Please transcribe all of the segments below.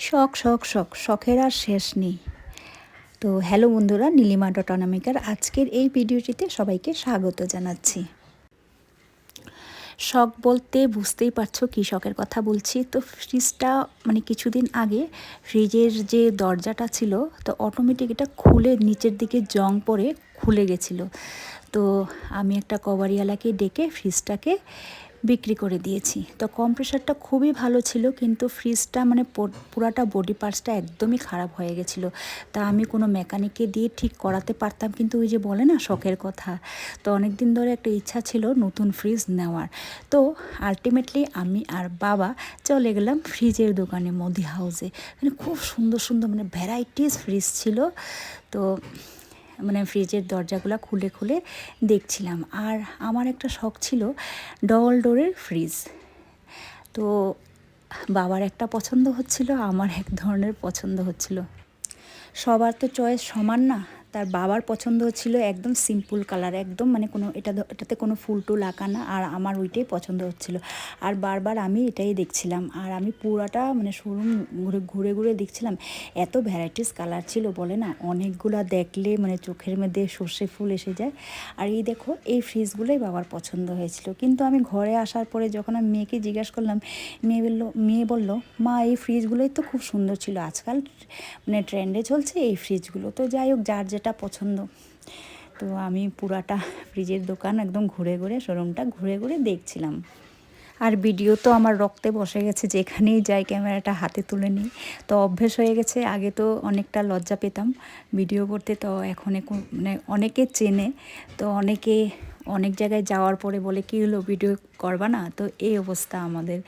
শখ শখ শখ শখের আর শেষ নেই। তো হ্যালো বন্ধুরা, নীলিমা ডট অনামিকার আজকের এই ভিডিওটিতে সবাইকে স্বাগত জানাচ্ছি। শখ বলতে বুঝতেই পারছো কী শখের কথা বলছি। তো ফ্রিজটা মানে কিছুদিন আগে ফ্রিজের যে দরজাটা ছিল তো অটোমেটিক এটা খুলে নিচের দিকে জং পড়ে খুলে গেছিলো। তো আমি একটা কভারিওয়ালাকে ডেকে ফ্রিজটাকে বিক্রি করে দিয়েছি। তো কম্প্রেসারটা খুবই ভালো ছিল, কিন্তু ফ্রিজটা মানে পুরাটা বডি পার্টসটা একদমই খারাপ হয়ে গেছিলো। তা আমি কোনো মেকানিককে দিয়ে ঠিক করাতে পারতাম, কিন্তু ওই যে বলে না শখের কথা, তো অনেক দিন ধরে একটা ইচ্ছা ছিল নতুন ফ্রিজ নেওয়ার। তো আলটিমেটলি আমি আর বাবা চলে গেলাম ফ্রিজের দোকানে, মোদি হাউসে। মানে খুব সুন্দর সুন্দর মানে ভ্যারাইটিস ফ্রিজ ছিল। তো মানে ফ্রিজের দরজাগুলো খুলে খুলে দেখছিলাম। আর আমার একটা শখ ছিল ডবল ডোরের ফ্রিজ। তো বাবার একটা পছন্দ হচ্ছিল, আমার এক ধরনের পছন্দ হচ্ছিল। সবার তো চয়েস সমান না। তার বাবার পছন্দ হচ্ছিল একদম সিম্পল কালার, একদম মানে কোনো এটাতে কোনো ফুল টুল আঁকা না, আর আমার ওইটাই পছন্দ হচ্ছিল। আর বারবার আমি এটাই দেখছিলাম, আর আমি পুরাটা মানে শোরুম ঘুরে ঘুরে দেখছিলাম। এত ভ্যারাইটিস কালার ছিল, বলে না অনেকগুলা দেখলে মানে চোখের মধ্যে সর্ষে ফুল এসে যায়। আর এই দেখো এই ফ্রিজগুলোই বাবার পছন্দ হয়েছিল। কিন্তু আমি ঘরে আসার পরে যখন আমি মেয়েকে জিজ্ঞাসা করলাম, মেয়ে বলল মা এই ফ্রিজগুলোই তো খুব সুন্দর ছিল, আজকাল মানে ট্রেন্ডে চলছে এই ফ্রিজগুলো। তো যাই হোক, যার যেটা পছন্দ। তো আমি পুরাটা ফ্রিজের দোকান একদম ঘুরে ঘুরে শোরুমটা ঘুরে ঘুরে দেখছিলাম। আর ভিডিও তো আমার রক্তে বসে গেছে, যেখানেই যাই ক্যামেরাটা হাতে তুলে নিই। তো অভ্যেস হয়ে গেছে। আগে তো অনেকটা লজ্জা পেতাম ভিডিও করতে, তো এখন মানে অনেকে চেনে। তো অনেকে অনেক জায়গায় যাওয়ার পরে বলে কী হলো ভিডিও করবা না, তো এই অবস্থা আমাদের।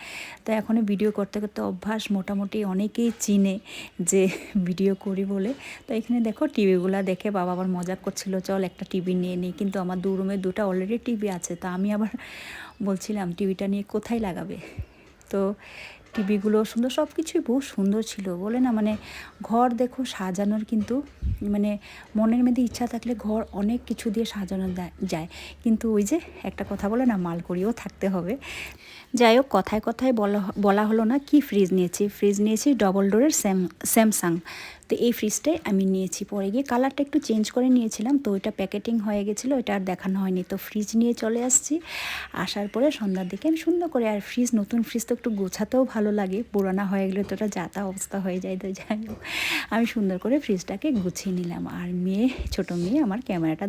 তো এখন ভিডিও করতে করতে অভ্যাস, মোটামুটি অনেকেই চিনে যে ভিডিও করি বলে। তো এখানে দেখো টিভিগুলো দেখে বাবা আবার মজা করছিল, চল একটা টিভি নিয়ে নিই। কিন্তু আমার 2 রুমে 2টা অলরেডি টিভি আছে। তো আমি আবার বলছিলাম টিভিটা নিয়ে কোথায় লাগাবে। তো টিভিগুলো সুন্দর, সব কিছুই বহু সুন্দর ছিল, বলে না মানে ঘর দেখো সাজানোর কিন্তু মানে মনের মধ্যে ইচ্ছা থাকলে ঘর অনেক কিছু দিয়ে সাজানো যায়। কিন্তু ওই যে একটা কথা বলে না, মাল করিয়েও থাকতে হবে। যাই হোক, কথায় কথায় বলা হলো না কি ফ্রিজ নিয়েছি। ফ্রিজ নিয়েছি ডবল ডোরের স্যামসাং। তো এই ফ্রিজটাই আমি নিয়েছি। পরে গিয়ে কালারটা একটু চেঞ্জ করে নিয়েছিলাম, তো ওইটা প্যাকেটিং হয়ে গেছিলো, ওইটা আর দেখানো হয়নি। তো ফ্রিজ নিয়ে চলে আসছি। আসার পরে সন্ধ্যার দিকে আমি সুন্দর করে, আর ফ্রিজ নতুন ফ্রিজ তো একটু গোছাতেও ভালো লাগে, পুরানা হয়ে গেলে তো ওটা যাতা অবস্থা হয়ে যায়। তো যাই হোক, আমি সুন্দর করে ফ্রিজটাকে গুছিয়ে নিলাম। আর ছোটো মেয়ে আমার ক্যামেরাটা